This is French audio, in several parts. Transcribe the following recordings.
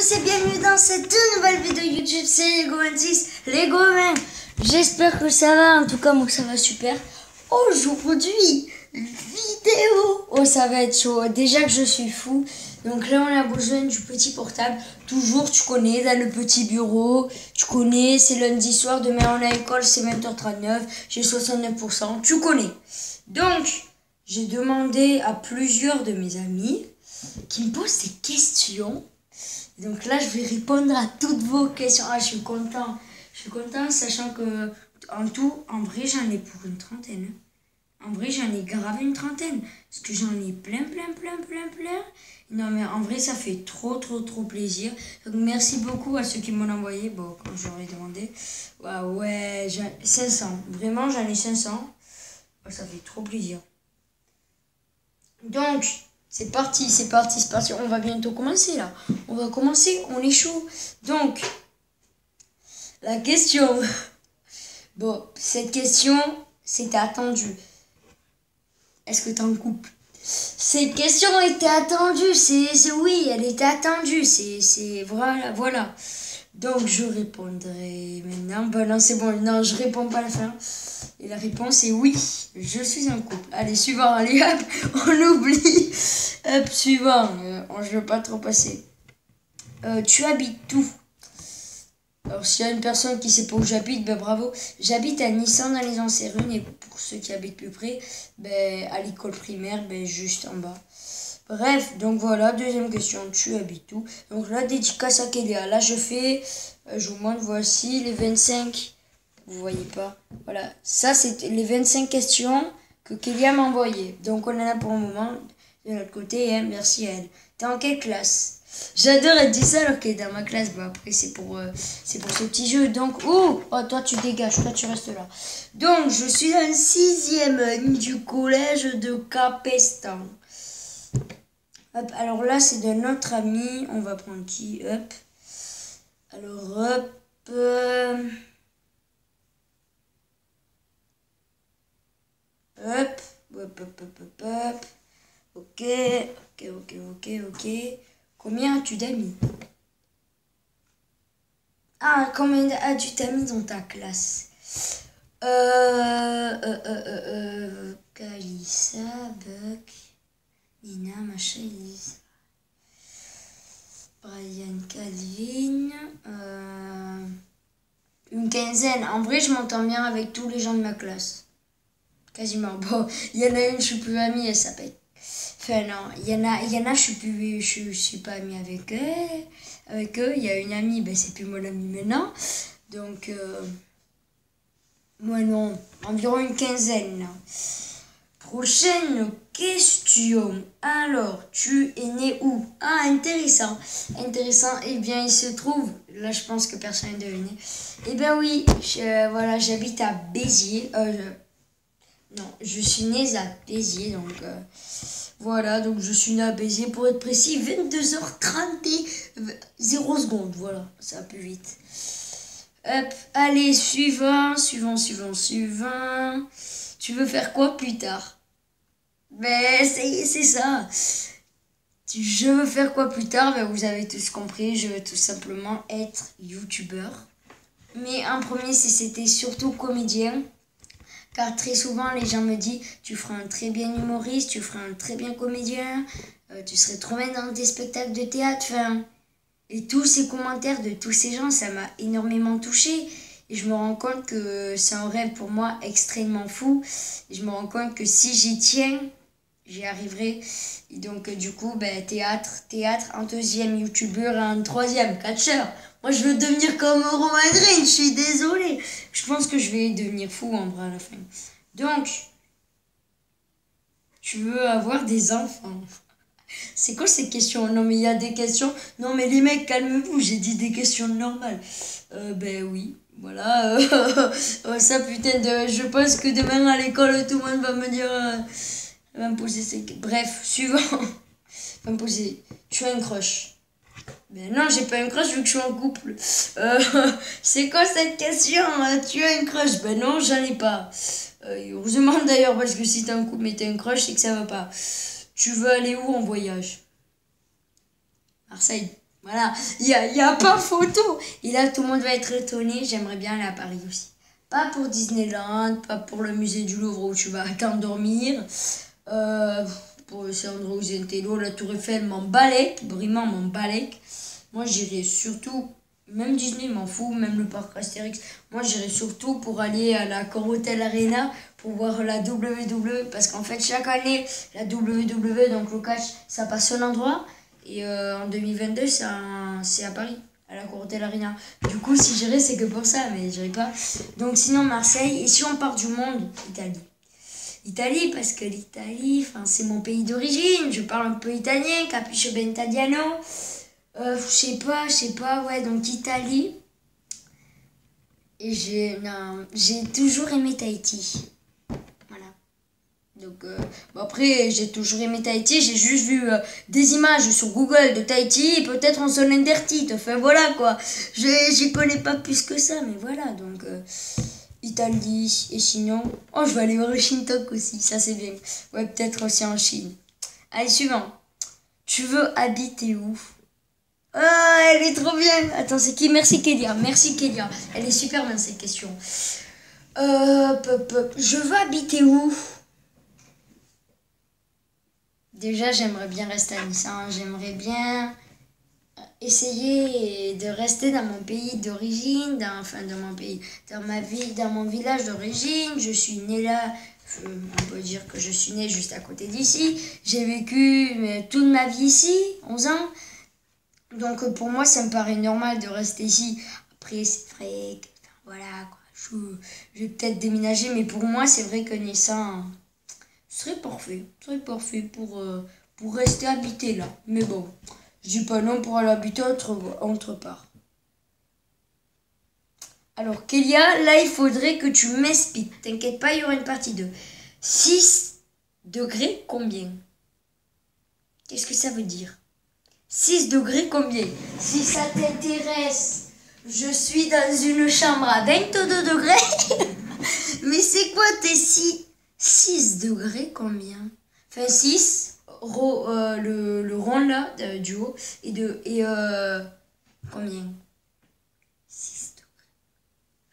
tous et bienvenue dans cette nouvelle vidéo YouTube, c'est Lego26, Lego Man. J'espère que ça va, en tout cas moi ça va super. Aujourd'hui, vidéo, oh ça va être chaud, déjà que je suis fou. Donc là on a besoin du petit portable, toujours tu connais, dans le petit bureau, tu connais, c'est lundi soir, demain on est à l'école, c'est 20h39, j'ai 69%, tu connais. Donc, j'ai demandé à plusieurs de mes amis qui me posent des questions. Donc là, je vais répondre à toutes vos questions. Ah, je suis content, sachant que en tout, en vrai, j'en ai pour une trentaine. En vrai, j'en ai grave une trentaine. Parce que j'en ai plein. Non, mais en vrai, ça fait trop plaisir. Donc, merci beaucoup à ceux qui m'ont envoyé. Bon, quand j'aurais demandé. Ouais, 500. Vraiment, j'en ai 500. Ça fait trop plaisir. Donc, c'est parti. On va bientôt commencer là. On va commencer, on est chaud. Donc, la question. Bon, cette question, c'était attendu. Est-ce que t'es en couple? Cette question était attendue. Oui, elle était attendue. Voilà. Donc, je répondrai maintenant. Ben non, c'est bon. Non, je réponds pas à la fin. Et la réponse est oui, je suis en couple. Allez, suivant. Allez, hop, on oublie. Hop, suivant. Je veux pas trop passer. Tu habites où? Alors, s'il y a une personne qui sait pas où j'habite, ben bravo. J'habite à Nissan dans les Anserrunes. Et pour ceux qui habitent plus près, ben, à l'école primaire, ben, juste en bas. Bref, donc voilà, deuxième question, tu habites où? Donc là, dédicace à Kélia. Là, je vous montre, voici les 25. Vous voyez pas? Voilà, ça c'est les 25 questions que Kélia m'a envoyées. Donc on en a pour un moment. De l'autre côté, hein, merci à elle. T'es en quelle classe? J'adore être dit ça alors qu'elle est dans ma classe. Bah après c'est pour ce petit jeu. Donc, oh toi tu dégages, toi tu restes là. Donc je suis en 6e du collège de Capestan. Hop, alors là c'est de notre ami. On va prendre qui? Hop. Alors hop. Hop. Ok. Combien as-tu d'amis? Ah, combien as-tu d'amis dans ta classe? Kalissa, Buck, Nina, machin, Elisa, Brian, Calvin, une quinzaine. En vrai, je m'entends bien avec tous les gens de ma classe. Quasiment. Bon, il y en a une, je suis plus amie, elle s'appelle. Enfin non, il y en a, je suis pas amie avec eux. Il y a une amie, ben c'est plus mon amie maintenant. Donc, moi non, environ une quinzaine. Là. Prochaine question. Alors, tu es né où? Ah, intéressant. Eh bien, il se trouve, là je pense que personne n'a deviné. Eh bien oui, voilà, j'habite à Béziers. Non, je suis née à Béziers, donc voilà, donc je suis née à Béziers pour être précis, 22h30 et 0 secondes, voilà, ça va plus vite. Hop, allez, suivant. Tu veux faire quoi plus tard? Ben, c'est ça. Je veux faire quoi plus tard? Ben, vous avez tous compris, je veux tout simplement être youtubeur. Mais en premier, c'était surtout comédien. Car très souvent, les gens me disent « Tu feras un très bien humoriste, tu feras un très bien comédien, tu serais trop bien dans des spectacles de théâtre. » Et tous ces commentaires de tous ces gens, ça m'a énormément touchée. Et je me rends compte que c'est un rêve pour moi extrêmement fou. Et je me rends compte que si j'y tiens, j'y arriverai. Et donc, du coup, ben, théâtre, en 2e youtubeur et en 3e catcheur. Moi, je veux devenir comme Romain Green, je suis désolée. Je pense que je vais devenir fou en vrai à la fin. Donc, tu veux avoir des enfants? C'est quoi ces questions? Non, mais il y a des questions. Non, mais les mecs, calmez-vous, j'ai dit des questions normales. Ben oui, voilà. Ça, putain de. Je pense que demain à l'école, tout le monde va me dire. Va me poser ces. Bref, suivant. Va me poser. Tu as un crush? Ben non, j'ai pas un crush vu que je suis en couple. C'est quoi cette question? Tu as un crush? Ben non, j'en ai pas. Heureusement d'ailleurs, parce que si t'es en couple mais t'as un crush, c'est que ça va pas. Tu veux aller où en voyage? Marseille. Voilà, il y a pas photo. Et là, tout le monde va être étonné. J'aimerais bien aller à Paris aussi. Pas pour Disneyland, pas pour le musée du Louvre où tu vas t'endormir. Pour le Sandro Zentello, la Tour Eiffel m'en balèque, vraiment m'en balèque. Moi, j'irais surtout, même Disney m'en fout, même le parc Astérix. Moi, j'irais surtout pour aller à la Corotel Arena pour voir la WWE. Parce qu'en fait, chaque année, la WWE, donc le catch, ça passe un endroit. Et en 2022, c'est à Paris, à la Corotel Arena. Du coup, si j'irais, c'est que pour ça, mais j'irais pas. Donc sinon, Marseille. Et si on part du monde, Italie. Italie, parce que l'Italie, c'est mon pays d'origine. Je parle un peu italien, capisce ben italiano. Je sais pas, ouais, donc Italie. Et j'ai toujours aimé Tahiti. Voilà. Donc, après, j'ai toujours aimé Tahiti. J'ai juste vu des images sur Google de Tahiti, peut-être en zone interdite. Enfin, voilà, quoi. J'y connais pas plus que ça, mais voilà, donc... Italie, et sinon... Oh, je vais aller voir le Shintok aussi, ça c'est bien. Ouais, peut-être aussi en Chine. Allez, suivant. Tu veux habiter où? Ah, elle est trop bien. Attends, c'est qui? Merci Kélia. Merci Kélia. Elle est super bien cette question. Je veux habiter où? Déjà, j'aimerais bien rester à Nice. J'aimerais bien essayer de rester dans mon pays d'origine, dans mon village d'origine. Je suis née là. On peut dire que je suis née juste à côté d'ici. J'ai vécu toute ma vie ici, 11 ans. Donc pour moi, ça me paraît normal de rester ici. Après, c'est vrai que, voilà, quoi. Je vais peut-être déménager, mais pour moi, c'est vrai que Nice serait parfait. Pour rester habité là. Mais bon, je dis pas non pour aller habiter autre part. Alors, Kélia, là, il faudrait que tu m'expliques. T'inquiète pas, il y aura une partie 2. 6 degrés, combien? Qu'est-ce que ça veut dire? 6 degrés combien? Si ça t'intéresse, je suis dans une chambre à 22 degrés. Mais c'est quoi tes 6 degrés combien? Enfin 6, le rond là, du haut, et combien? 6 degrés.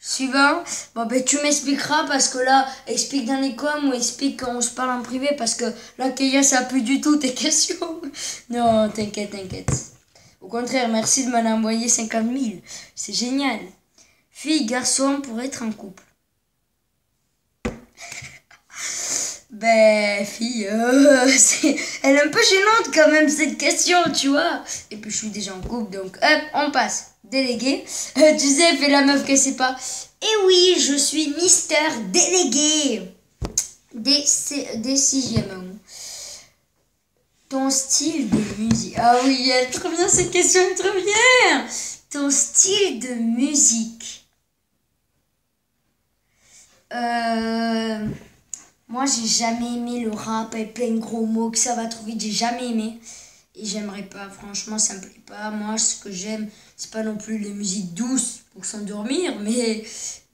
Suivant, bon ben tu m'expliqueras parce que là, explique dans les coms ou explique quand on se parle en privé parce que là, Kélia, ça plus du tout tes questions. Non, t'inquiète. Au contraire, merci de m'en envoyer 50 000. C'est génial. Fille, garçon, pour être en couple. Ben, fille, elle est un peu gênante quand même cette question, tu vois. Et puis je suis déjà en couple, donc hop, on passe. Délégué. Tu sais, fais la meuf que c'est pas. Et oui, je suis Mister Délégué. Des 6e. Ton style de musique. Ah oui, elle est trop bien cette question, trop bien. Ton style de musique. Moi, j'ai jamais aimé le rap avec plein de gros mots, que ça va trop vite. J'ai jamais aimé. Et j'aimerais pas, franchement, ça me plaît pas. Moi, ce que j'aime, c'est pas non plus les musiques douces pour s'endormir, mais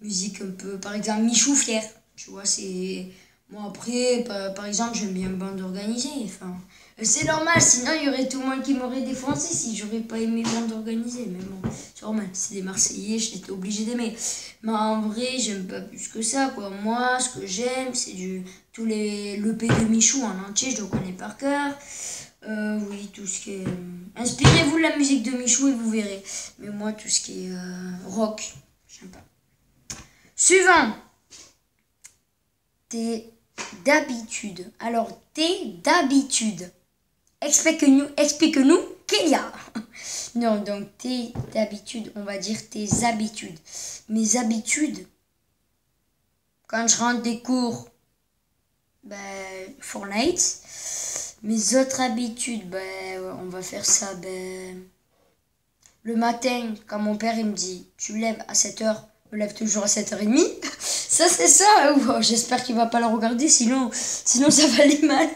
musique un peu, par exemple, Michou Fier. Tu vois, c'est... Moi, après, par exemple, j'aime bien bande organisée. Enfin, c'est normal, sinon il y aurait tout le monde qui m'aurait défoncé si j'aurais pas aimé bande organisée. Mais bon, c'est normal, c'est des Marseillais, j'étais obligée d'aimer. Mais en vrai, j'aime pas plus que ça, quoi. Moi, ce que j'aime, c'est l'EP de Michou en entier, je le connais par cœur. Oui, tout ce qui est... Inspirez-vous de la musique de Michou et vous verrez. Mais moi, tout ce qui est rock, j'aime pas. Suivant. T'es d'habitude. Alors, t'es d'habitude. Explique-nous, Kélia. Non, donc t'es d'habitude, on va dire tes habitudes. Mes habitudes, quand je rentre des cours, Fortnite. Mes autres habitudes, on va faire ça, le matin, quand mon père il me dit, tu me lèves à 7h, je me lève toujours à 7h30. Ça, c'est ça. J'espère qu'il va pas le regarder, sinon ça va aller mal.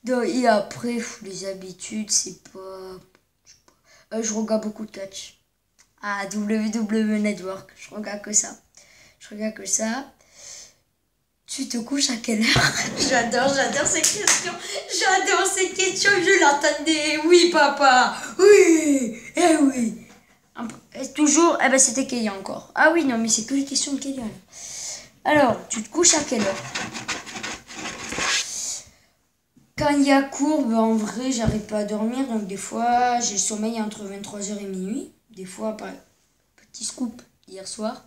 Donc, et après, les habitudes, c'est pas... je regarde beaucoup de catch. Ah, WWE Network, je regarde que ça. Tu te couches à quelle heure? J'adore ces questions. Je l'attendais. Oui, papa. Oui. Eh oui. Toujours, eh ben c'était Kélia encore. Ah oui, non, mais c'est que les questions de Kélia. Alors, tu te couches à quelle heure? Quand il y a cours, ben, en vrai, j'arrive pas à dormir. Donc, des fois, j'ai sommeil entre 23h et minuit. Des fois, petit scoop, hier soir,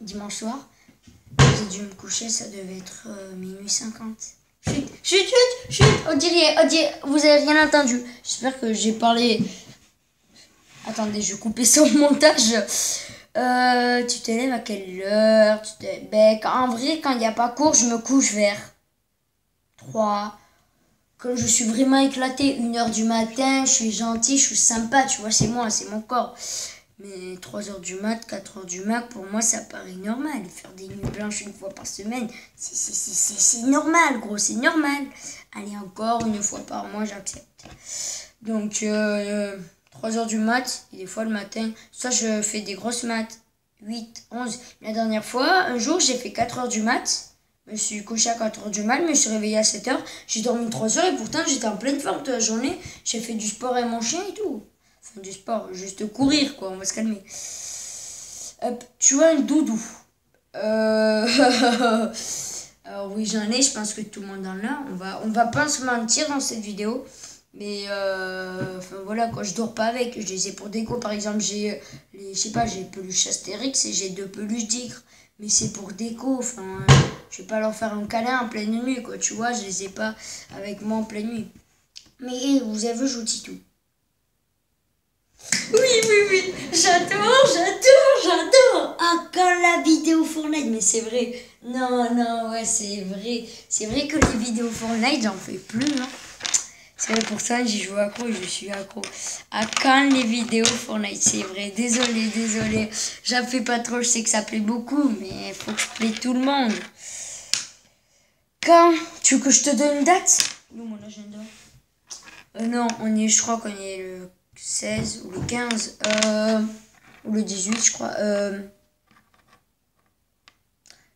dimanche soir, j'ai dû me coucher, ça devait être minuit 50. Chut, on dirait, vous avez rien entendu. J'espère que j'ai parlé. Attendez, je vais couper ça au montage. Tu te lèves à quelle heure? En vrai, quand il n'y a pas cours, je me couche vers 3. Quand je suis vraiment éclatée, 1h du matin, je suis gentille, je suis sympa, tu vois, c'est moi, c'est mon corps. Mais 3h du mat, 4h du mat, pour moi, ça paraît normal. Faire des nuits blanches une fois par semaine, c'est normal, gros, c'est normal. Allez, encore une fois par mois, j'accepte. Donc, 3h du mat, et des fois le matin, soit je fais des grosses maths, 8, 11. La dernière fois, un jour, j'ai fait 4h du mat. Je me suis couché à 4h du mat, je me suis réveillée à 7h. J'ai dormi 3h et pourtant, j'étais en pleine forme toute la journée. J'ai fait du sport avec mon chien et tout. Enfin, du sport, juste courir, quoi, on va se calmer. Hop, tu as un doudou. Alors oui, j'en ai, je pense que tout le monde en a. On va pas se mentir dans cette vidéo. Mais enfin voilà quoi, je dors pas avec, je les ai pour déco. Par exemple, j'ai peluche Astérix et j'ai 2 peluches d'Igre. Mais c'est pour déco, enfin je vais pas leur faire un câlin en pleine nuit quoi, tu vois, je les ai pas avec moi en pleine nuit. Mais vous avez vu, je vous dis tout. Oui, j'adore. Ah, quand la vidéo Fortnite, mais c'est vrai. Non, ouais, c'est vrai. C'est vrai que les vidéos Fortnite, j'en fais plus, hein. C'est vrai, pour ça, j'y joue accro et je suis accro. À quand les vidéos Fortnite, c'est vrai. Désolé. J'en fais pas trop, je sais que ça plaît beaucoup, mais il faut que je plaise tout le monde. Quand tu veux que je te donne une date? Où mon agenda? Non, je crois qu'on est le 16 ou le 15. Ou le 18, je crois.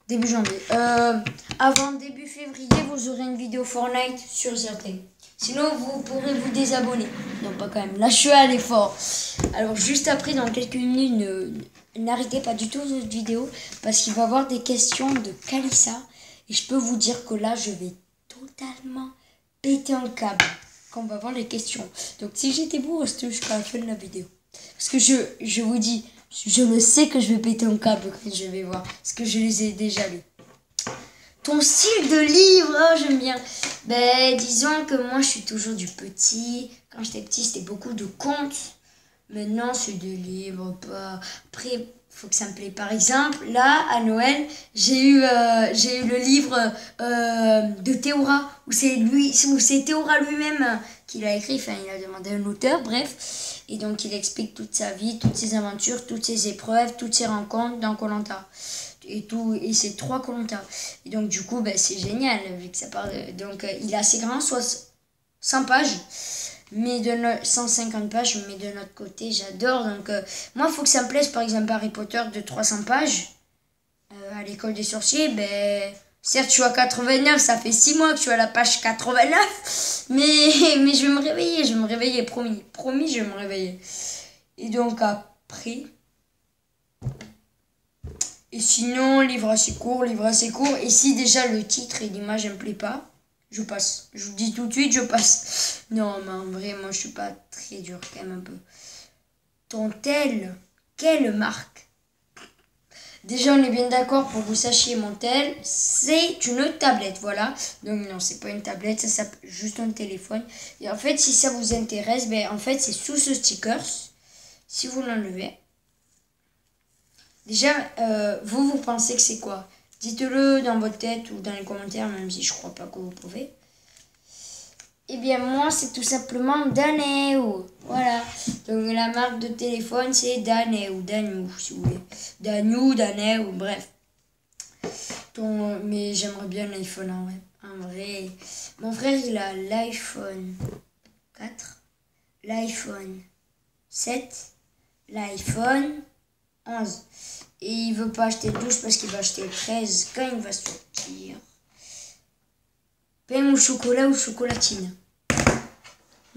Début janvier. Avant début février, vous aurez une vidéo Fortnite sur certains. Sinon, vous pourrez vous désabonner. Non, pas quand même. Là, je suis à l'effort. Alors, juste après, dans quelques minutes, n'arrêtez pas du tout cette vidéo parce qu'il va y avoir des questions de Kalissa. Et je peux vous dire que là, je vais totalement péter un câble quand on va voir les questions. Donc, si j'étais vous, restez jusqu'à la fin de la vidéo. Parce que je vous dis, je le sais que je vais péter un câble quand je vais voir. Parce que je les ai déjà lus. Ton style de livre, oh, j'aime bien. Disons que moi, je suis toujours du petit. Quand j'étais petit, c'était beaucoup de contes. Maintenant, c'est des livres, pas... Après, faut que ça me plaît. Par exemple, là, à Noël, j'ai eu le livre de Théora, où c'est Théora lui-même qui l'a écrit. Enfin, il a demandé à un auteur, bref. Et donc, il explique toute sa vie, toutes ses aventures, toutes ses épreuves, toutes ses rencontres dans Koh Lanta. Et tout, et c'est 3 Koh-Lanta. Et donc du coup c'est génial vu que ça parle donc il est assez grand, soit 100 pages, mais 150 pages, mais de notre côté j'adore. Donc moi il faut que ça me plaise. Par exemple Harry Potter de 300 pages à l'école des sorciers, certes je suis à 89, ça fait 6 mois que je suis à la page 89, mais je vais me réveiller, promis je vais me réveiller. Et donc après, et sinon, livre assez court. Et si déjà le titre et l'image ne me plaît pas, je passe. Je vous dis tout de suite, je passe. Non, mais en vrai, moi, je suis pas très dur quand même un peu. Ton tel, quelle marque? Déjà, on est bien d'accord pour que vous sachiez, mon tel, c'est une tablette, voilà. Donc non, c'est pas une tablette, ça s'appelle juste un téléphone. Et en fait, si ça vous intéresse, en fait, c'est sous ce sticker. Si vous l'enlevez. Déjà, vous pensez que c'est quoi? Dites-le dans votre tête ou dans les commentaires, même si je crois pas que vous pouvez. Eh bien, moi, c'est tout simplement Daneo. Voilà. Donc, la marque de téléphone, c'est Daneo, si vous voulez. Daneo, bref. Mais j'aimerais bien l'iPhone en vrai. Mon frère, il a l'iPhone 4, l'iPhone 7, l'iPhone 11. Et il veut pas acheter le 12 parce qu'il va acheter le 13 quand il va sortir. Pain ou chocolat ou chocolatine?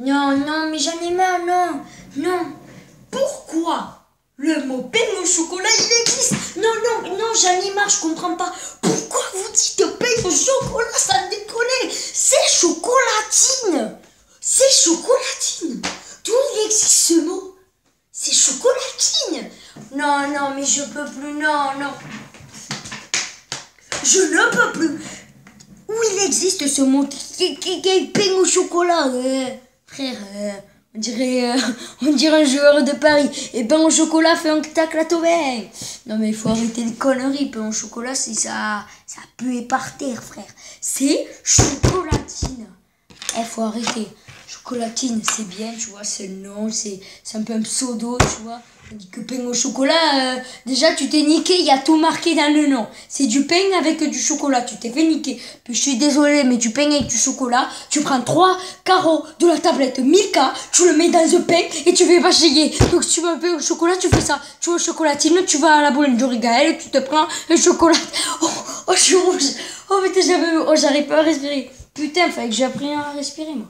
Non, non, mais j'en ai marre, non. Non. Pourquoi le mot pain au chocolat, il existe? Non, non, non, j'en ai marre, je comprends pas. Pourquoi vous dites pain au chocolat? Ça déconne. C'est chocolatine. C'est chocolatine. D'où il existe ce mot? C'est chocolatine. Non, non, mais je peux plus, non, non. Je ne peux plus. Où il existe ce mot qui pain au chocolat, frère, on dirait un joueur de Paris. Et pain au chocolat fait un tacle à Thauvin. Non mais il faut arrêter les conneries. Pain au chocolat, c'est ça pue par terre, frère. C'est chocolatine. Faut arrêter. Chocolatine, c'est bien, tu vois, c'est le nom, c'est un peu un pseudo, tu vois. On dit que pain au chocolat, déjà tu t'es niqué, il y a tout marqué dans le nom. C'est du pain avec du chocolat, tu t'es fait niquer. Puis je suis désolée, mais du pain avec du chocolat, tu prends 3 carreaux de la tablette Milka, tu le mets dans un pain et tu fais bachiller. Donc si tu veux un pain au chocolat, tu fais ça. Tu veux chocolatine, tu vas à la boulangerie Gaël, tu te prends un chocolat. Oh, je suis rouge. Oh putain, j'arrive pas à respirer. Putain, fallait que j'apprenne à respirer, moi.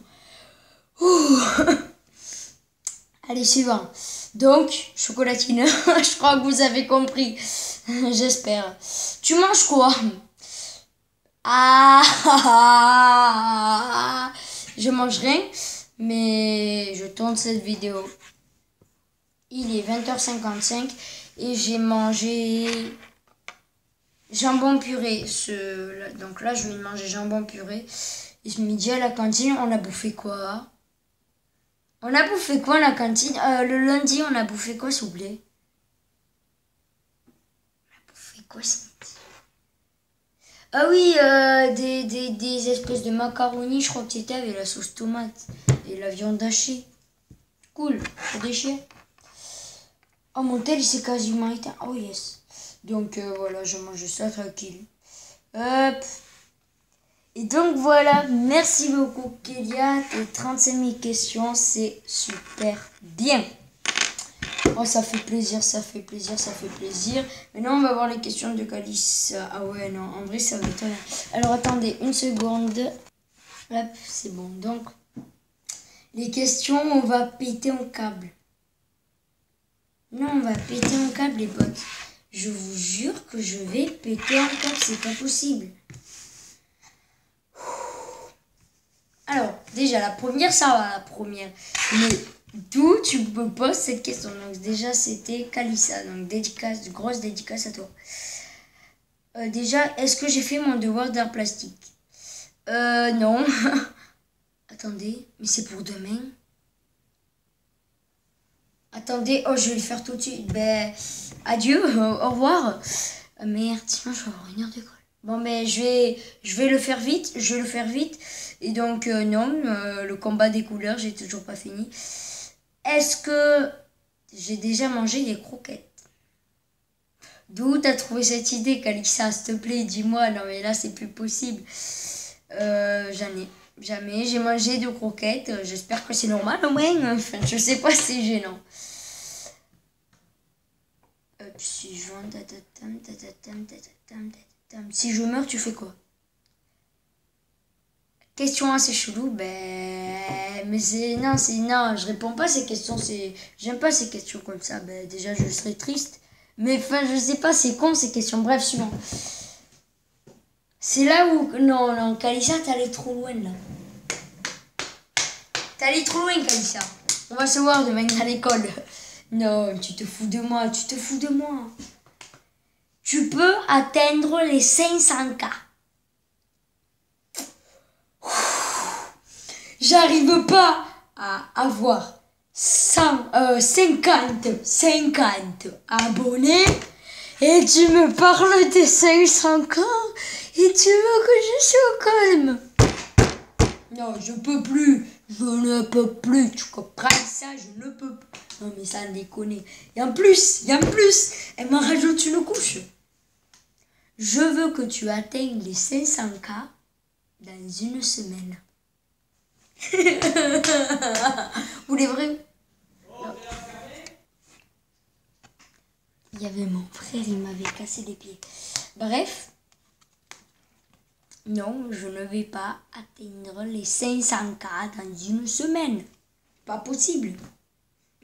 Ouh. Allez, suivant. Donc, chocolatine, je crois que vous avez compris. J'espère. Tu manges quoi? Je mange rien, mais je tourne cette vidéo. Il est 20h55 et j'ai mangé jambon purée. Donc là, je vais manger jambon purée. Et ce midi à la cantine, on a bouffé quoi? On a bouffé quoi à la cantine? Le lundi, on a bouffé quoi, s'il vous plaît? On a bouffé quoi ce midi? Ah oui, des espèces de macaronis, je crois que c'était avec la sauce tomate et la viande hachée. Cool, c'est déchiré. Oh, mon tel, il s'est quasiment éteint. Oh yes. Donc voilà, je mange ça tranquille. Hop. Et donc voilà, merci beaucoup Kélia, tes 35 000 questions, c'est super bien. Oh, ça fait plaisir, ça fait plaisir, ça fait plaisir. Maintenant, on va voir les questions de Calice. Ah ouais, non, en vrai, ça va être... Alors, attendez, une seconde. Hop, c'est bon. Donc, les questions, on va péter un câble. Non, on va péter un câble, les potes. Je vous jure que je vais péter un câble, c'est pas possible. Alors, déjà, la première, ça va, la première. Mais d'où tu me poses cette question? Donc, déjà, c'était Kalissa. Donc, dédicace, grosse dédicace à toi. Déjà, est-ce que j'ai fait mon devoir d'art plastique? Non. Attendez, mais c'est pour demain. Attendez, oh, je vais le faire tout de suite. Ben, adieu, au revoir. Merde, sinon, je vais avoir une heure d'école. Bon, ben, je vais le faire vite. Je vais le faire vite. Et donc, non, le combat des couleurs, j'ai toujours pas fini. Est-ce que j'ai déjà mangé des croquettes? D'où t'as trouvé cette idée, Calissa? S'il te plaît, dis-moi. Non, mais là, c'est plus possible. Jamais. J'ai mangé de croquettes. J'espère que c'est normal, au moins. Enfin, je sais pas, c'est gênant. Suivant. Si je meurs, tu fais quoi? Question assez chelou, mais non, je réponds pas à ces questions, j'aime pas ces questions comme ça, déjà je serais triste, mais enfin je sais pas, c'est con ces questions, bref, suivant. C'est là où, non, Kalissa, t'es allé trop loin là. T'es allé trop loin, Kalissa, on va se voir demain à l'école. Non, tu te fous de moi, Tu peux atteindre les 500K. J'arrive pas à avoir 50 abonnés et tu me parles des 500K et tu veux que je sois calme. Non, je peux plus. Je ne peux plus. Tu comprends ça? Je ne peux plus. Non, mais ça déconne. Et en plus, elle m'en rajoute une couche. Je veux que tu atteignes les 500K dans une semaine. Vous les vrais? Il y avait mon frère, il m'avait cassé les pieds. Bref. Non, je ne vais pas atteindre les 500K dans une semaine. Pas possible.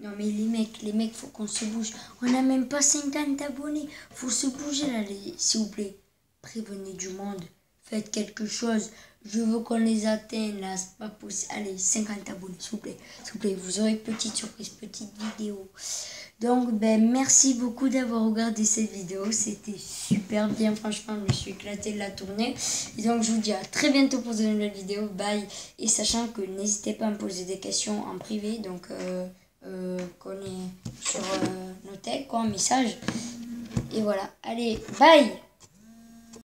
Non mais les mecs, faut qu'on se bouge. On n'a même pas 50 abonnés. Faut se bouger là, s'il vous plaît. Prévenez du monde. Faites quelque chose. Je veux qu'on les atteigne là. C'est pas possible. Allez, 50 abonnés, s'il vous plaît. S'il vous plaît, vous aurez une petite surprise, petite vidéo. Donc, merci beaucoup d'avoir regardé cette vidéo. C'était super bien, franchement. Je me suis éclatée de la tournée. Et donc, je vous dis à très bientôt pour de nouvelles vidéos. Bye. Et sachant que n'hésitez pas à me poser des questions en privé. Donc, qu'on est sur nos tags, quoi, un message. Et voilà. Allez, bye.